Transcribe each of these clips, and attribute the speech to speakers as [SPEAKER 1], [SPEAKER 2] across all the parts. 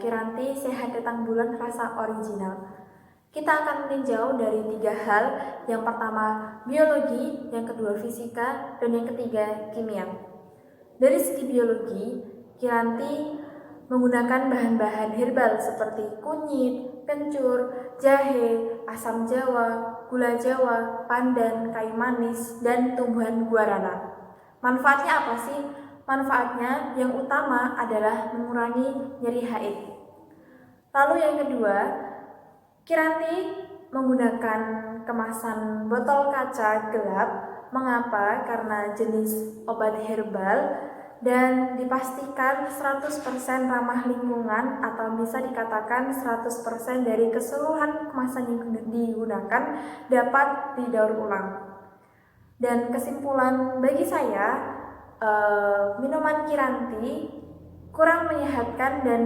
[SPEAKER 1] Kiranti Sehat Datang Bulan Rasa Original. Kita akan meninjau dari 3 hal, yang pertama biologi, yang kedua fisika, dan yang ketiga kimia. Dari segi biologi, Kiranti menggunakan bahan-bahan herbal seperti kunyit, kencur, jahe, asam jawa, gula jawa, pandan, kayu manis, dan tumbuhan guarana. Manfaatnya apa sih? Manfaatnya yang utama adalah mengurangi nyeri haid. Lalu yang kedua, Kiranti menggunakan kemasan botol kaca gelap. Mengapa? Karena jenis obat herbal dan dipastikan 100% ramah lingkungan, atau bisa dikatakan 100% dari keseluruhan kemasan yang digunakan dapat didaur ulang. Dan kesimpulan bagi saya, minuman Kiranti kurang menyehatkan dan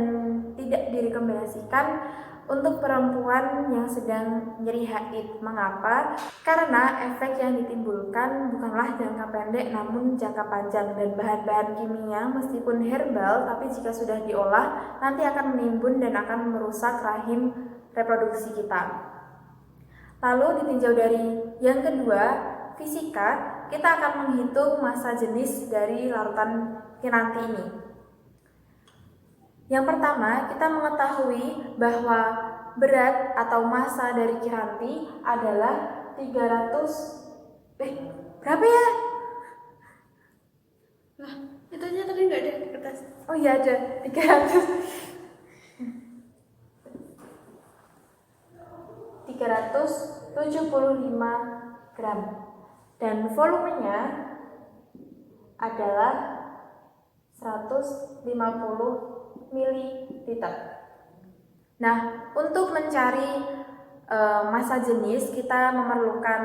[SPEAKER 1] tidak direkomendasikan untuk perempuan yang sedang nyeri haid. Mengapa? Karena efek yang ditimbulkan bukanlah jangka pendek namun jangka panjang, dan bahan-bahan kimia meskipun herbal tapi jika sudah diolah nanti akan menimbun dan akan merusak rahim reproduksi kita. Lalu ditinjau dari yang kedua, fisika, kita akan menghitung massa jenis dari larutan Kiranti ini. Yang pertama, kita mengetahui bahwa berat atau massa dari Kiranti adalah 300 berapa ya?
[SPEAKER 2] Lah, itu aja tadi nggak ada di kertas.
[SPEAKER 1] Oh iya ada, 375 gram. Dan volumenya adalah 150 ml. Nah, untuk mencari massa jenis, kita memerlukan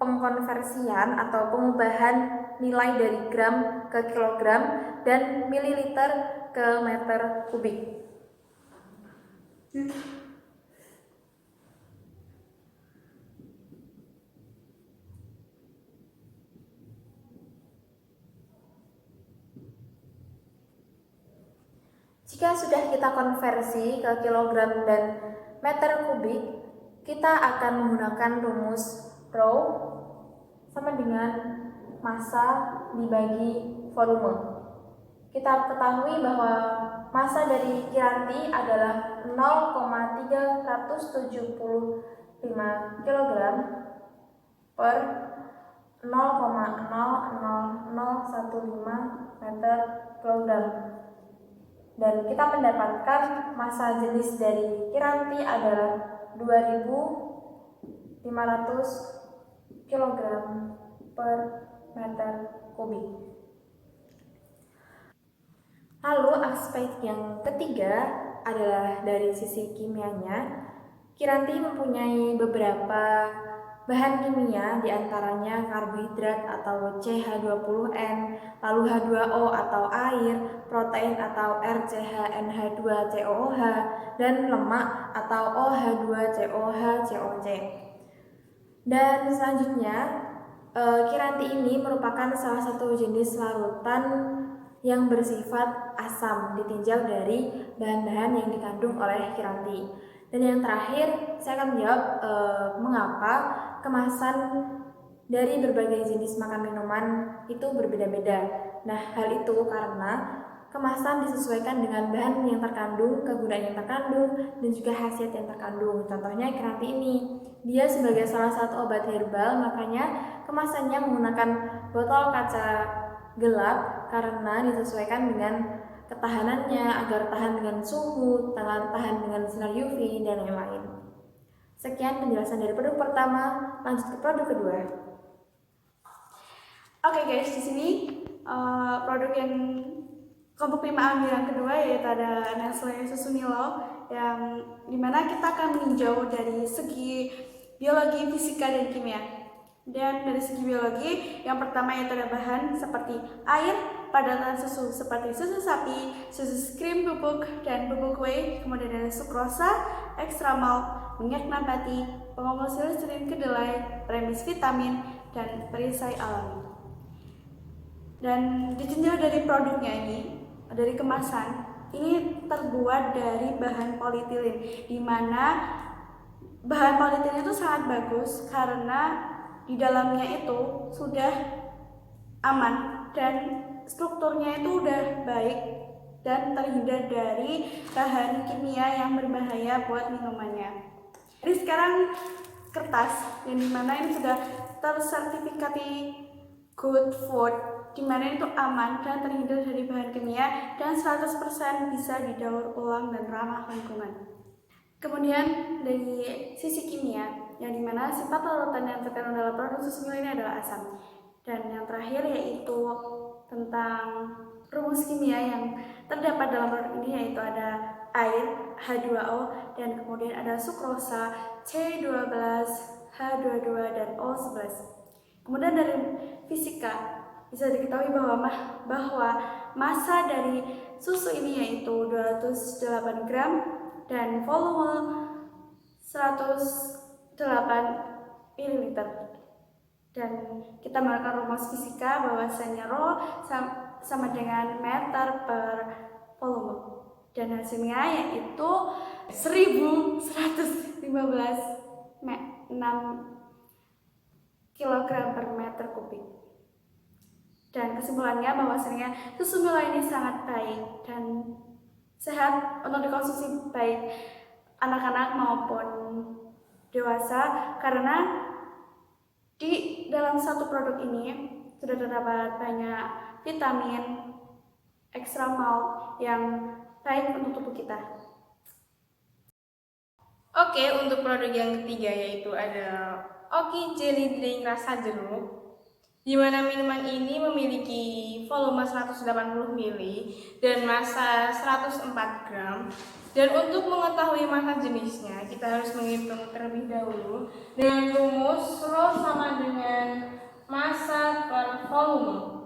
[SPEAKER 1] pengkonversian atau pengubahan nilai dari gram ke kilogram dan mililiter ke meter kubik. Jika sudah kita konversi ke kilogram dan meter kubik, kita akan menggunakan rumus Rho sama dengan massa dibagi volume. Kita ketahui bahwa massa dari Kiranti adalah 0,375 kg per 0,00015 meter kilogram. Dan kita mendapatkan massa jenis dari Kiranti adalah 2500 kg per meter kubik. Lalu aspek yang ketiga adalah dari sisi kimianya. Kiranti mempunyai beberapa bahan kimia, diantaranya karbohidrat atau CH20N, lalu H2O atau air, protein atau RCHNH2COOH, dan lemak atau OH2COH-COC. Dan selanjutnya, Kiranti ini merupakan salah satu jenis larutan yang bersifat asam, ditinjau dari bahan-bahan yang dikandung oleh Kiranti. Dan yang terakhir, saya akan menjawab mengapa kemasan dari berbagai jenis makan minuman itu berbeda-beda. Nah, hal itu karena kemasan disesuaikan dengan bahan yang terkandung, kegunaan yang terkandung, dan juga khasiat yang terkandung. Contohnya Kiranti ini, dia sebagai salah satu obat herbal, makanya kemasannya menggunakan botol kaca gelap karena disesuaikan dengan ketahanannya agar tahan dengan suhu, tahan dengan sinar UV, dan lain-lain. Sekian penjelasan dari produk pertama, lanjut ke produk kedua.
[SPEAKER 2] Oke guys, di sini produk yang kelompok 5A yang kedua yaitu ada Nestle Susu Milo, yang dimana kita akan meninjau dari segi biologi, fisika, dan kimia. Dan dari segi biologi, yang pertama yaitu ada bahan seperti air, padatan susu seperti susu sapi, susu krim bubuk, dan bubuk whey, kemudian ada sukrosa, extra malt, minyak nabati, pengombos listerin kedelai, premis vitamin, dan perisai alami. Dan ditinjau dari produknya ini, dari kemasan, ini terbuat dari bahan polietilen, di mana bahan polietilen itu sangat bagus karena di dalamnya itu sudah aman dan strukturnya itu udah baik dan terhindar dari bahan kimia yang berbahaya buat minumannya. Jadi sekarang kertas yang dimana ini sudah tersertifikati good food, dimana itu aman dan terhindar dari bahan kimia dan 100% bisa didaur ulang dan ramah lingkungan. Kemudian dari sisi kimia, yang dimana sifat larutan yang terkandung dalam produk susu Milo ini adalah asam. Dan yang terakhir yaitu tentang rumus kimia yang terdapat dalam produk ini, yaitu ada air H2O dan kemudian ada sukrosa C12, H22 dan O11. Kemudian dari fisika bisa diketahui bahwa massa dari susu ini yaitu 208 gram dan volume 108 ml. Dan kita melakukan rumus fisika bahwasanya Rho sama dengan meter per volume. Dan hasilnya yaitu 1115 kg per meter kubik. Dan kesimpulannya bahwasanya susu Milo ini sangat baik dan sehat untuk dikonsumsi baik anak-anak maupun dewasa, karena di dalam satu produk ini sudah terdapat banyak vitamin extra malt yang baik untuk tubuh kita.
[SPEAKER 3] Oke, untuk produk yang ketiga yaitu ada Oki Jelly Drink rasa jeruk, di mana minuman ini memiliki volume 180 ml dan massa 104 gram. Dan untuk mengetahui massa jenisnya, kita harus menghitung terlebih dahulu dengan rumus Rho sama dengan massa per volume.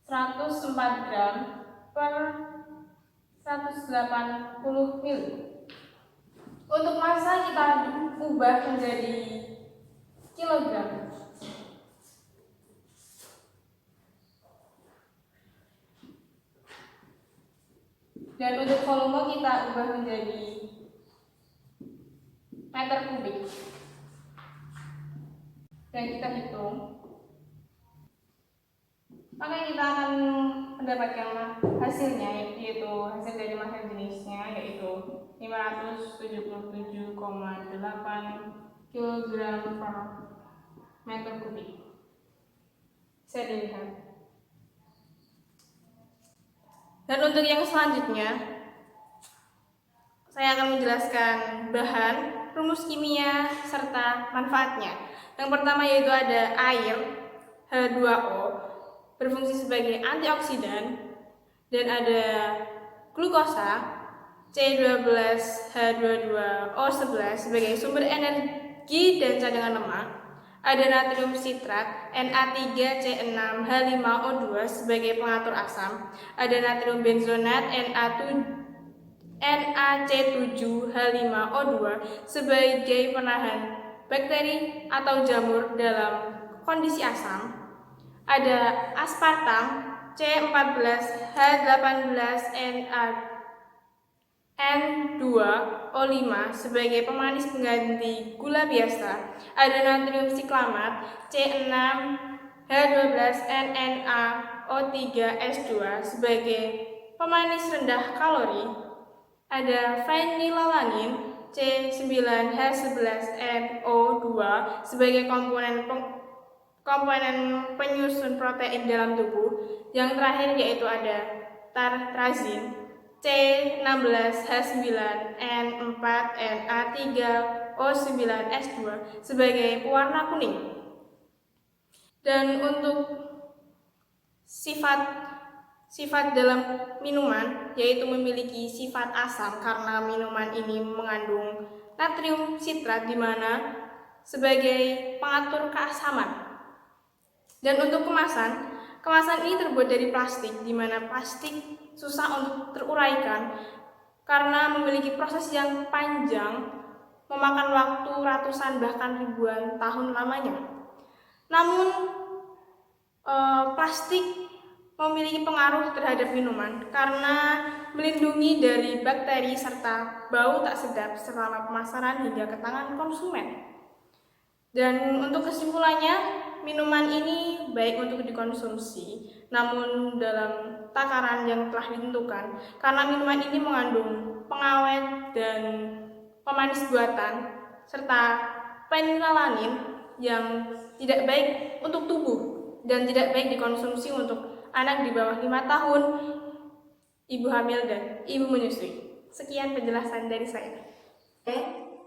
[SPEAKER 3] (104 gram per 180 ml. Untuk massa kita ubah menjadi kilogram. Dan untuk volume kita ubah menjadi meter kubik. Dan kita hitung. Maka kita akan mendapatkan hasilnya, yaitu hasil dari massa jenisnya yaitu 577,8 kg per meter kubik. Bisa dilihat. Dan untuk yang selanjutnya, saya akan menjelaskan bahan, rumus kimia, serta manfaatnya. Yang pertama yaitu ada air H2O, berfungsi sebagai antioksidan, dan ada glukosa C12H22O11 sebagai sumber energi dan cadangan lemak. Ada natrium sitrat Na3C6H5O2 sebagai pengatur asam. Ada natrium benzonat NaC7H5O2 sebagai penahan bakteri atau jamur dalam kondisi asam. Ada aspartam C14H18N2O5 sebagai pemanis pengganti gula biasa. Ada natrium siklamat C6H12NNaO3S2 sebagai pemanis rendah kalori. Ada fenilalanin C9H11NO2 sebagai komponen penyusun protein dalam tubuh. Yang terakhir yaitu ada tartrazin C16H9N4Na3O9S2 sebagai pewarna kuning. Dan untuk sifat dalam minuman yaitu memiliki sifat asam karena minuman ini mengandung natrium sitrat di mana sebagai pengatur keasaman. Dan untuk kemasan ini terbuat dari plastik, di mana plastik susah untuk teruraikan karena memiliki proses yang panjang, memakan waktu ratusan bahkan ribuan tahun lamanya. Namun Plastik memiliki pengaruh terhadap minuman karena melindungi dari bakteri serta bau tak sedap selama pemasaran hingga ke tangan konsumen. Dan untuk kesimpulannya, minuman ini baik untuk dikonsumsi, namun dalam takaran yang telah ditentukan, karena minuman ini mengandung pengawet dan pemanis buatan, serta fenilalanin yang tidak baik untuk tubuh dan tidak baik dikonsumsi untuk anak di bawah 5 tahun, ibu hamil, dan ibu menyusui. Sekian penjelasan dari saya.
[SPEAKER 4] Oke,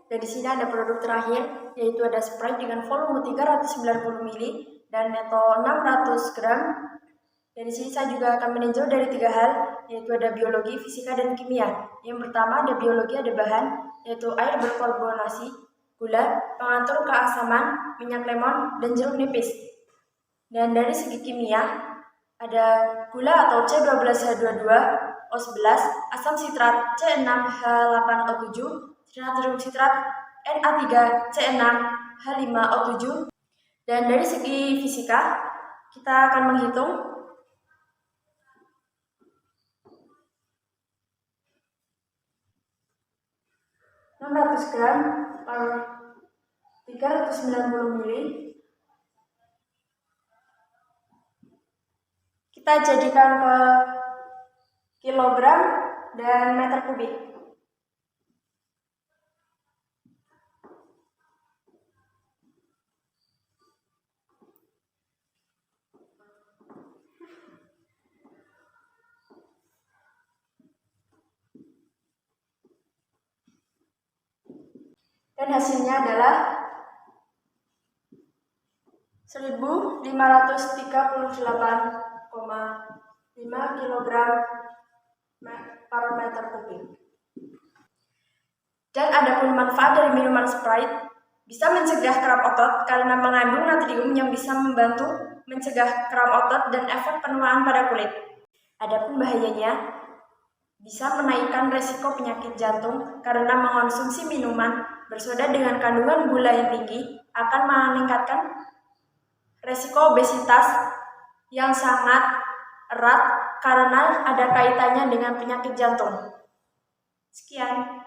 [SPEAKER 4] dari sini ada produk terakhir, yaitu ada Sprite dengan volume 390 ml dan neto 600 gram. Dari sini saya juga akan meninjau dari 3 hal, yaitu ada biologi, fisika, dan kimia. Yang pertama ada biologi, ada bahan, yaitu air berkarbonasi, gula, pengatur keasaman, minyak lemon, dan jeruk nipis. Dan dari segi kimia, ada gula atau C12H22, O11, asam sitrat C6H8O7, natrium sitrat Na3C6H5O7. Dan dari segi fisika, kita akan menghitung gram per 390 ml. Kita jadikan ke kilogram dan meter kubik. Dan hasilnya adalah 1538,5 kg per meter kubik. Dan adapun manfaat dari minuman Sprite, bisa mencegah kram otot karena mengandung natrium yang bisa membantu mencegah kram otot dan efek penuaan pada kulit. Adapun bahayanya, bisa menaikkan resiko penyakit jantung karena mengonsumsi minuman bersoda dengan kandungan gula yang tinggi akan meningkatkan resiko obesitas yang sangat erat karena ada kaitannya dengan penyakit jantung. Sekian.